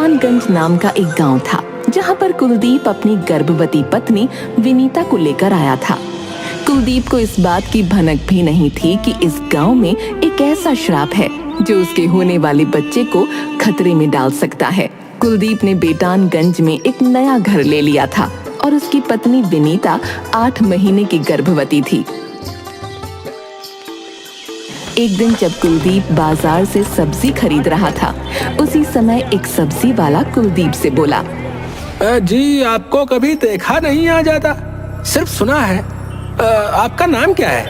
बेटानगंज नाम का एक गांव था जहां पर कुलदीप अपनी गर्भवती पत्नी विनीता को लेकर आया था। कुलदीप को इस बात की भनक भी नहीं थी कि इस गांव में एक ऐसा श्राप है जो उसके होने वाले बच्चे को खतरे में डाल सकता है। कुलदीप ने बेटानगंज में एक नया घर ले लिया था और उसकी पत्नी विनीता 8 महीने की गर्भवती थी। एक दिन जब कुलदीप बाजार से सब्जी खरीद रहा था, उसी समय एक सब्जी वाला कुलदीप से बोला, जी आपको कभी देखा नहीं आ जाता, सिर्फ सुना है। आपका नाम क्या है?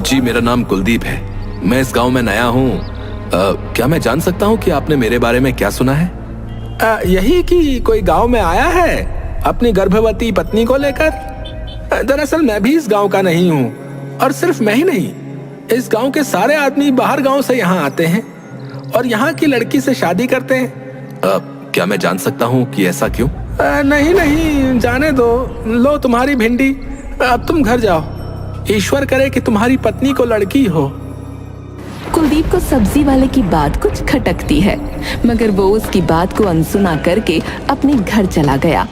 जी मेरा नाम कुलदीप है, मैं इस गांव में नया हूँ। क्या मैं जान सकता हूँ कि आपने मेरे बारे में क्या सुना है? यही कि कोई गांव में आया है अपनी गर्भवती पत्नी को लेकर। दरअसल मैं भी इस गांव का नहीं हूँ, और सिर्फ मैं ही नहीं, इस गांव के सारे आदमी बाहर गांव से यहाँ आते हैं और यहाँ की लड़की से शादी करते हैं। क्या मैं जान सकता हूँ कि ऐसा क्यों? नहीं नहीं, जाने दो। लो तुम्हारी भिंडी, अब तुम घर जाओ। ईश्वर करे कि तुम्हारी पत्नी को लड़की हो। कुलदीप को सब्जी वाले की बात कुछ खटकती है, मगर वो उसकी बात को अनसुना करके अपने घर चला गया।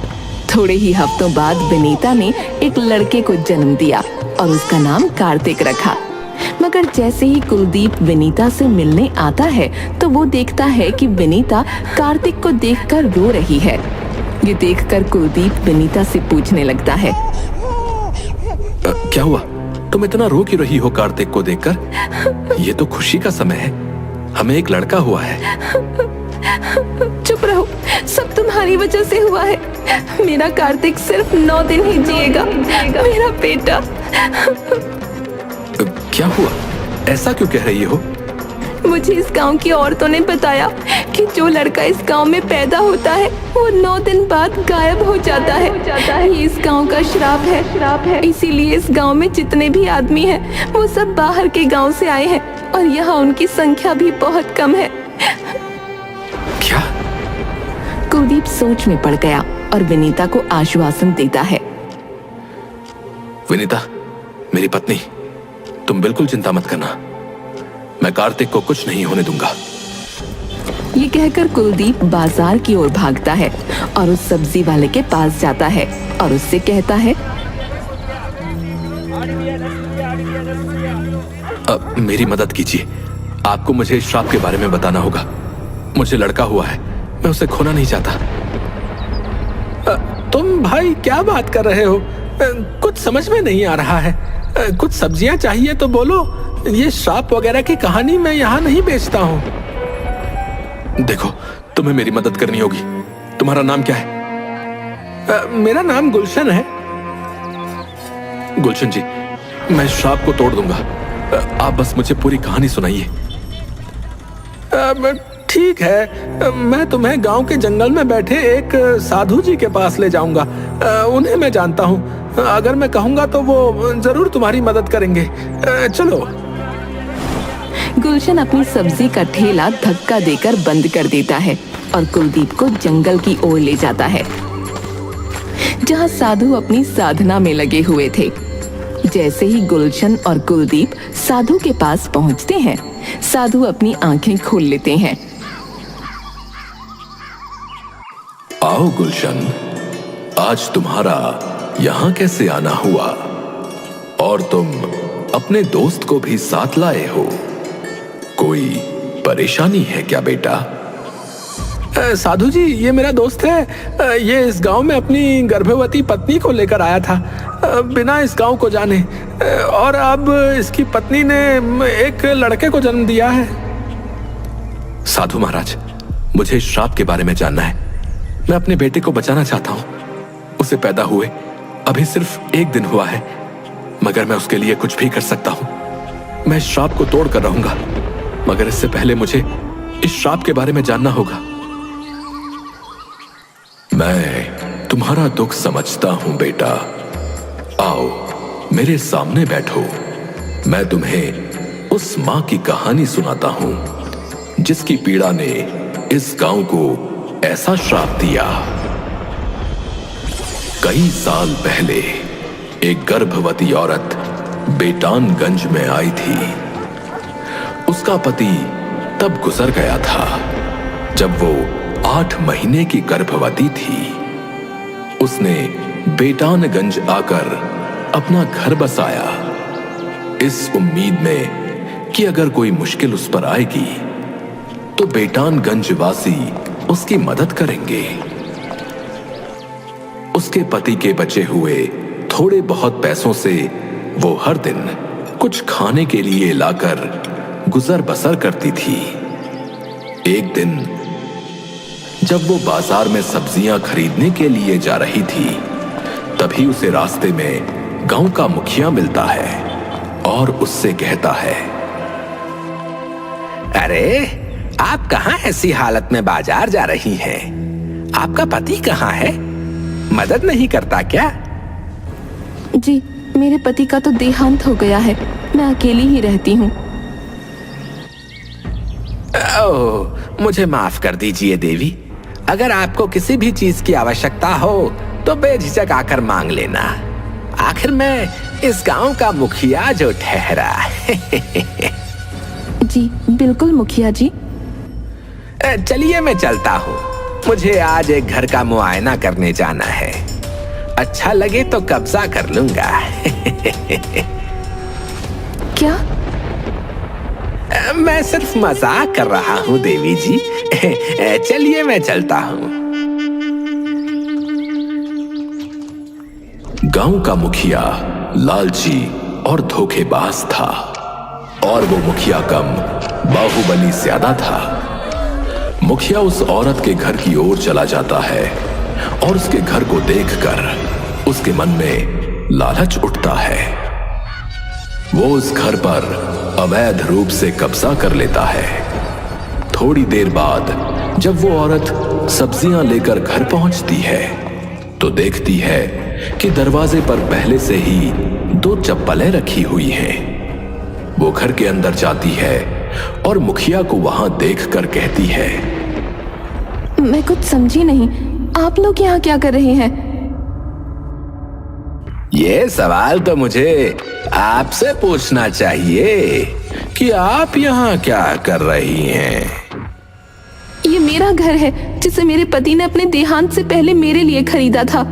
थोड़े ही हफ्तों बाद विनीता ने एक लड़के को जन्म दिया और उसका नाम कार्तिक रखा। मगर जैसे ही कुलदीप विनीता से मिलने आता है तो वो देखता है कि विनीता कार्तिक को देखकर रो रही है। ये देखकर कुलदीप विनीता से पूछने लगता है, क्या हुआ? तुम इतना रो क्यों रही हो कार्तिक को देखकर? ये तो खुशी का समय है, हमें एक लड़का हुआ है। चुप रहो, सब तुम्हारी वजह से हुआ है। मेरा कार्तिक सिर्फ 9 दिन ही जिएगा, मेरा बेटा। क्या हुआ? ऐसा क्यों कह रही हो? मुझे इस गांव की औरतों ने बताया कि जो लड़का इस गांव में पैदा होता है वो 9 दिन बाद गायब हो जाता है। ये इस गांव का श्राप है। इसीलिए इस गांव में जितने भी आदमी हैं वो सब बाहर के गांव से आए हैं और यहाँ उनकी संख्या भी बहुत कम है। क्या? कुलदीप सोच में पड़ गया और विनीता को आश्वासन देता है, विनीता मेरी पत्नी, तुम बिल्कुल चिंता मत करना, मैं कार्तिक को कुछ नहीं होने दूंगा। ये कहकर कुलदीप बाजार की ओर भागता है और उस सब्जी वाले के पास जाता है और उससे कहता है, मेरी मदद कीजिए, आपको मुझे इस श्राप के बारे में बताना होगा। मुझे लड़का हुआ है, मैं उसे खोना नहीं चाहता। तुम भाई क्या बात कर रहे हो? कुछ समझ में नहीं आ रहा है। कुछ सब्जियां चाहिए तो बोलो, ये श्राप वगैरह की कहानी मैं यहाँ नहीं बेचता हूँ। देखो, तुम्हें मेरी मदद करनी होगी। तुम्हारा नाम क्या है? मेरा नाम गुलशन है। गुलशन जी, मैं श्राप को तोड़ दूंगा, आप बस मुझे पूरी कहानी सुनाइए। ठीक है, मैं तुम्हें गांव के जंगल में बैठे एक साधु जी के पास ले जाऊंगा। उन्हें मैं जानता हूँ, अगर मैं कहूंगा तो वो जरूर तुम्हारी मदद करेंगे। चलो। गुलशन अपनी सब्जी का ठेला धक्का देकर बंद कर देता है और कुलदीप को जंगल की ओर ले जाता है, जहाँ साधु अपनी साधना में लगे हुए थे। जैसे ही गुलशन और कुलदीप साधु के पास पहुँचते हैं, साधु अपनी आंखें खोल लेते हैं। आओ गुलशन, आज तुम्हारा यहाँ कैसे आना हुआ? और तुम अपने दोस्त को भी साथ लाए हो, कोई परेशानी है क्या बेटा? साधु जी, ये मेरा दोस्त है। ये इस गांव में अपनी गर्भवती पत्नी को लेकर आया था, बिना इस गांव को जाने, और अब इसकी पत्नी ने एक लड़के को जन्म दिया है। साधु महाराज, मुझे इस श्राप के बारे में जानना है। मैं अपने बेटे को बचाना चाहता हूँ। उसे पैदा हुए अभी सिर्फ 1 दिन हुआ है, मगर मैं उसके लिए कुछ भी कर सकता हूँ। मैं इस श्राप को तोड़ कर रहूंगा, मगर इससे पहले मुझे इस श्राप के बारे में जानना होगा। मैं तुम्हारा दुख समझता हूं बेटा। आओ मेरे सामने बैठो, मैं तुम्हें उस मां की कहानी सुनाता हूं जिसकी पीड़ा ने इस गांव को ऐसा श्राप दिया। कई साल पहले एक गर्भवती औरत बेटानगंज में आई थी। उसका पति तब गुजर गया था जब वो 8 महीने की गर्भवती थी, उसने बेटानगंज आकर अपना घर बसाया, इस उम्मीद में कि अगर कोई मुश्किल उस पर आएगी तो बेटानगंज वासी उसकी मदद करेंगे। उसके पति के बचे हुए थोड़े बहुत पैसों से वो हर दिन कुछ खाने के लिए लाकर गुजर बसर करती थी। एक दिन जब वो बाजार में सब्जियां खरीदने के लिए जा रही थी, तभी उसे रास्ते में गांव का मुखिया मिलता है और उससे कहता है, अरे आप कहाँ ऐसी हालत में बाजार जा रही हैं? आपका पति कहाँ है? मदद नहीं करता क्या? जी, मेरे पति का तो देहांत हो गया है, मैं अकेली ही रहती हूँ। ओह, मुझे माफ कर दीजिए देवी। अगर आपको किसी भी चीज की आवश्यकता हो तो बेझिझक आकर मांग लेना। आखिर मैं इस गांव का मुखिया जो ठहरा। जी बिल्कुल मुखिया जी। चलिए मैं चलता हूँ, मुझे आज एक घर का मुआयना करने जाना है। अच्छा लगे तो कब्जा कर लूंगा। क्या? मैं सिर्फ मजाक कर रहा हूँ देवी जी। चलिए मैं चलता हूँ। गांव का मुखिया लालची और धोखेबाज था, और वो मुखिया कम बाहुबली ज्यादा था। मुखिया उस औरत के घर की ओर चला जाता है और उसके घर को देखकर उसके मन में लालच उठता है। वो उस घर पर अवैध रूप से कब्जा कर लेता है। थोड़ी देर बाद जब वो औरत सब्जियां लेकर घर पहुंचती है तो देखती है कि दरवाजे पर पहले से ही 2 चप्पलें रखी हुई हैं। वो घर के अंदर जाती है और मुखिया को वहां देखकर कहती है, मैं कुछ समझी नहीं, आप लोग यहाँ क्या कर रहे हैं? ये सवाल तो मुझे आपसे पूछना चाहिए कि आप यहाँ क्या कर रही हैं? ये मेरा घर है जिसे मेरे पति ने अपने देहांत से पहले मेरे लिए खरीदा था।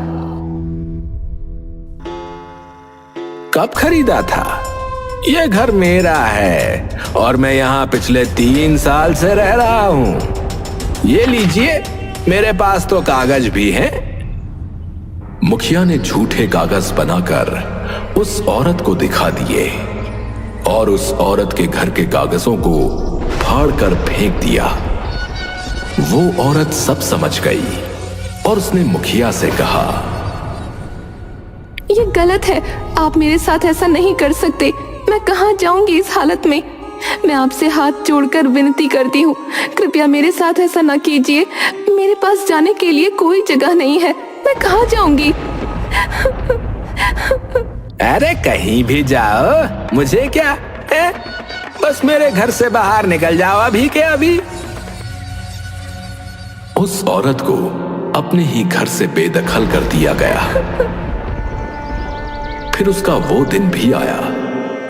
कब खरीदा था? ये घर मेरा है और मैं यहाँ पिछले 3 साल से रह रहा हूँ। ये लीजिए, मेरे पास तो कागज भी हैं। मुखिया ने झूठे कागज बनाकर उस औरत को दिखा दिए और उस औरत के घर के कागजों को फाड़कर फेंक दिया। वो औरत सब समझ गई और उसने मुखिया से कहा, ये गलत है, आप मेरे साथ ऐसा नहीं कर सकते। मैं कहाँ जाऊंगी इस हालत में? मैं आपसे हाथ जोड़कर विनती करती हूँ, कृपया मेरे साथ ऐसा न कीजिए। मेरे पास जाने के लिए कोई जगह नहीं है, मैं कहाँ जाऊंगी? अरे कहीं भी जाओ, मुझे क्या है? बस मेरे घर से बाहर निकल जाओ अभी के अभी। उस औरत को अपने ही घर से बेदखल कर दिया गया। फिर उसका वो दिन भी आया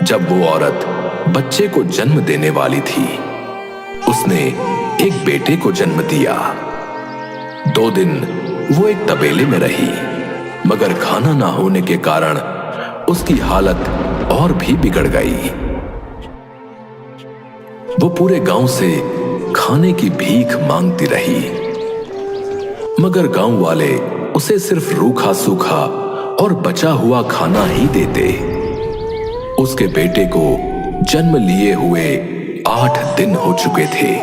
जब वो औरत बच्चे को जन्म देने वाली थी। उसने एक बेटे को जन्म दिया। 2 दिन वो एक तबेले में रही, मगर खाना ना होने के कारण उसकी हालत और भी बिगड़ गई। वो पूरे गांव से खाने की भीख मांगती रही, मगर गांव वाले उसे सिर्फ रूखा सूखा और बचा हुआ खाना ही देते। उसके बेटे को जन्म लिए हुए 8 दिन हो चुके थे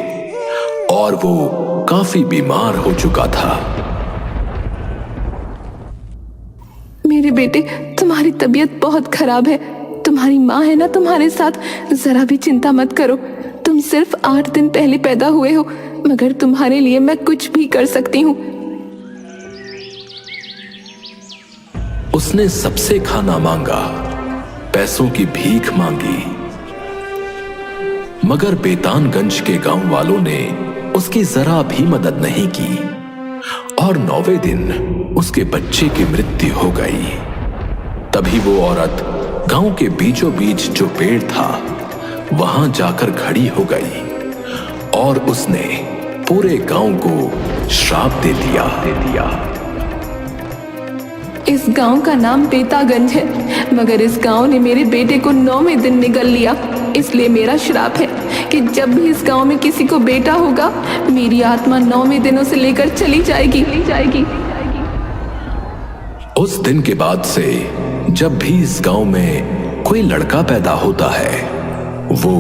और वो काफी बीमार हो चुका था। मेरे बेटे, तुम्हारी तबीयत बहुत खराब है। तुम्हारी माँ है ना तुम्हारे साथ, जरा भी चिंता मत करो। तुम सिर्फ 8 दिन पहले पैदा हुए हो, मगर तुम्हारे लिए मैं कुछ भी कर सकती हूँ। उसने सबसे खाना मांगा, पैसों की भीख मांगी, मगर बेतानगंज के गांव वालों ने उसकी जरा भी मदद नहीं की और 9वें दिन उसके बच्चे की मृत्यु हो गई। तभी वो औरत गांव के बीचों बीच जो पेड़ था वहां जाकर खड़ी हो गई और उसने पूरे गांव को श्राप दे दिया। इस गांव का नाम बेतागंज है, मगर इस गांव ने मेरे बेटे को 9वें दिन निगल लिया। इसलिए मेरा श्राप है कि जब भी इस गांव में किसी को बेटा होगा, मेरी आत्मा 9वें दिन उसे लेकर चली जाएगी। उस दिन के बाद से जब भी इस गांव में कोई लड़का पैदा होता है, वो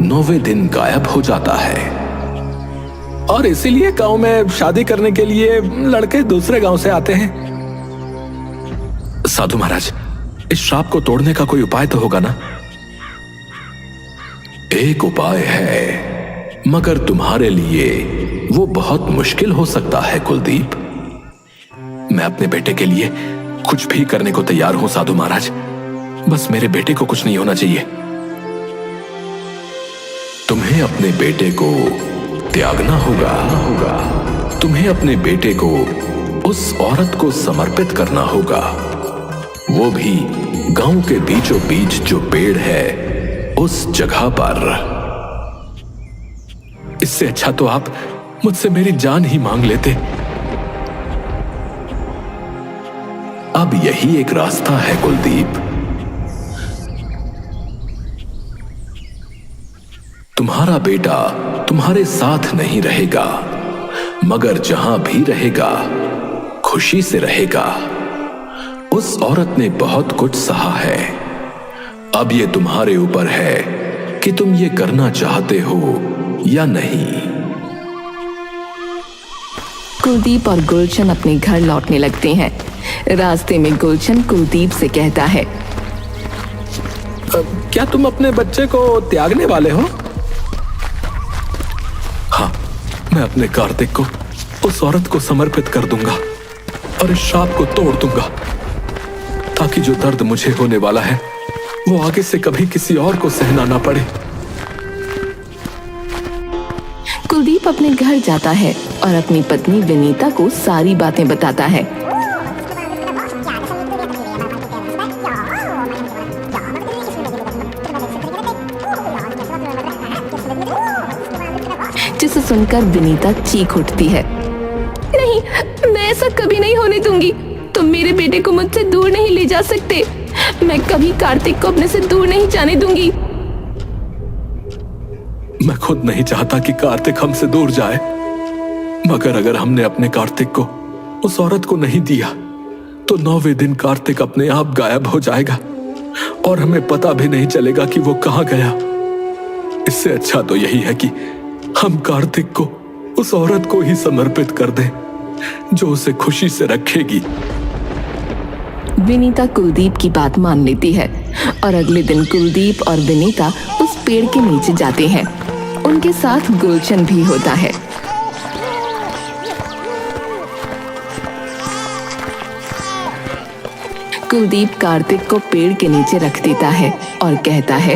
9वें दिन गायब हो जाता है। और इसीलिए गांव में शादी करने के लिए लड़के दूसरे गांव से आते हैं। साधु महाराज, इस श्राप को तोड़ने का कोई उपाय तो होगा ना? एक उपाय है, मगर तुम्हारे लिए वो बहुत मुश्किल हो सकता है कुलदीप। मैं अपने बेटे के लिए कुछ भी करने को तैयार हूं साधु महाराज, बस मेरे बेटे को कुछ नहीं होना चाहिए। तुम्हें अपने बेटे को त्यागना होगा। तुम्हें अपने बेटे को उस औरत को समर्पित करना होगा, वो भी गांव के बीचों बीच जो पेड़ है उस जगह पर। इससे अच्छा तो आप मुझसे मेरी जान ही मांग लेते। अब यही एक रास्ता है कुलदीप। तुम्हारा बेटा तुम्हारे साथ नहीं रहेगा, मगर जहां भी रहेगा खुशी से रहेगा। उस औरत ने बहुत कुछ सहा है, अब ये तुम्हारे ऊपर है कि तुम ये करना चाहते हो या नहीं। कुलदीप और गुलशन अपने घर लौटने लगते हैं। रास्ते में गुलशन कुलदीप से कहता है, क्या तुम अपने बच्चे को त्यागने वाले हो? हाँ, मैं अपने कार्तिक को उस औरत को समर्पित कर दूंगा और इस श्राप को तोड़ दूंगा, ताकि जो दर्द मुझे होने वाला है वो आगे से कभी किसी और को सहना ना पड़े। कुलदीप अपने घर जाता है और अपनी पत्नी विनीता को सारी बातें बताता है। जिसे सुनकर विनीता चीख उठती है, नहीं, मैं ऐसा कभी नहीं होने दूंगी। तुम मेरे बेटे को मुझसे दूर नहीं ले जा सकते। मैं कभी कार्तिक को अपने से दूर नहीं जाने दूंगी। मैं खुद नहीं चाहता कि कार्तिक हमसे दूर जाए, मगर अगर हमने अपने कार्तिक को उस औरत को नहीं दिया तो 9वें दिन कार्तिक अपने आप गायब हो जाएगा और हमें पता भी नहीं चलेगा कि वो कहां गया। इससे अच्छा तो यही है कि हम कार्तिक को उस औरत को ही समर्पित कर दें, जो उसे खुशी से रखेगी। विनीता कुलदीप की बात मान लेती है और अगले दिन कुलदीप और विनीता उस पेड़ के नीचे जाते हैं। उनके साथ गुलशन भी होता है। कुलदीप कार्तिक को पेड़ के नीचे रख देता है और कहता है,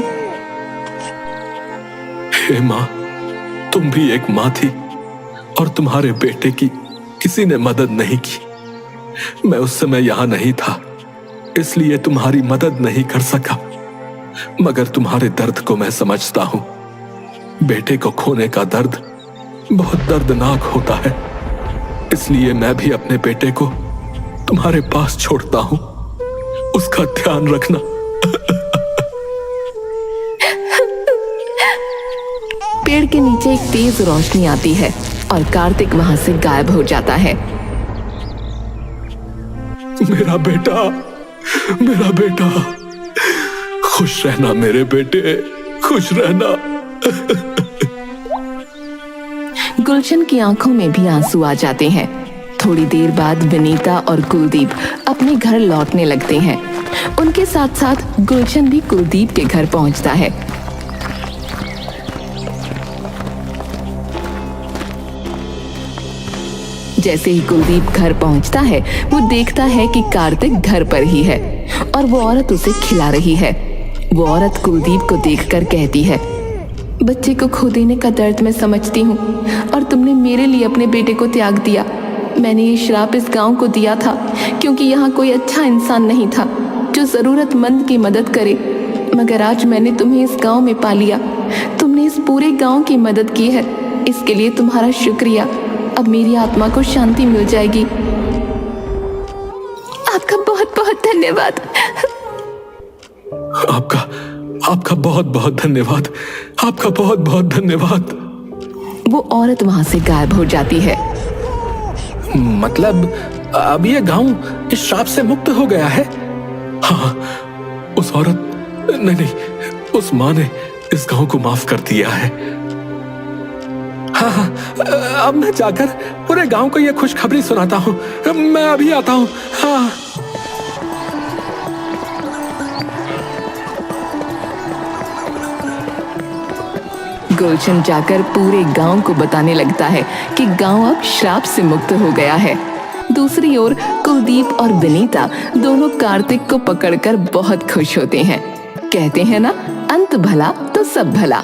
हे मां, तुम भी एक मां थी और तुम्हारे बेटे की किसी ने मदद नहीं की। मैं उस समय यहां नहीं था, इसलिए तुम्हारी मदद नहीं कर सका, मगर तुम्हारे दर्द को मैं समझता हूं। बेटे को खोने का दर्द बहुत दर्दनाक होता है, इसलिए मैं भी अपने बेटे को तुम्हारे पास छोड़ता हूं। उसका ध्यान रखना। पेड़ के नीचे एक तेज रोशनी आती है और कार्तिक वहां से गायब हो जाता है। मेरा बेटा, मेरा बेटा, खुश रहना मेरे बेटे, खुश रहना। गुलशन की आंखों में भी आंसू आ जाते हैं। थोड़ी देर बाद विनीता और कुलदीप अपने घर लौटने लगते हैं। उनके साथ साथ गुलशन भी कुलदीप के घर पहुंचता है। जैसे ही कुलदीप घर पहुंचता है, वो देखता है कि कार्तिक घर पर ही है और वो औरत उसे खिला रही है। वो औरत कुलदीप को देखकर कहती है, बच्चे को खो देने का दर्द मैं समझती हूँ और तुमने मेरे लिए अपने बेटे को त्याग दिया। मैंने ये श्राप इस गांव को दिया था क्योंकि यहाँ कोई अच्छा इंसान नहीं था जो जरूरतमंद की मदद करे, मगर आज मैंने तुम्हें इस गांव में पा लिया। तुमने इस पूरे गांव की मदद की है। इसके लिए तुम्हारा शुक्रिया। अब मेरी आत्मा को शांति मिल जाएगी। आपका बहुत बहुत धन्यवाद। आपका बहुत बहुत धन्यवाद। आपका बहुत बहुत धन्यवाद। वो औरत वहां से गायब हो जाती है। मतलब अब ये गांव इस श्राप से मुक्त हो गया है? हाँ, उस औरत नहीं, उस माँ ने इस गांव को माफ कर दिया है। हाँ, अब मैं जाकर पूरे गांव को ये खुशखबरी सुनाता हूँ। मैं अभी आता हूँ। हाँ। गुलशन जाकर पूरे गांव को बताने लगता है कि गांव अब श्राप से मुक्त हो गया है। दूसरी ओर कुलदीप और विनीता दोनों कार्तिक को पकड़कर बहुत खुश होते हैं। कहते हैं ना, अंत भला तो सब भला।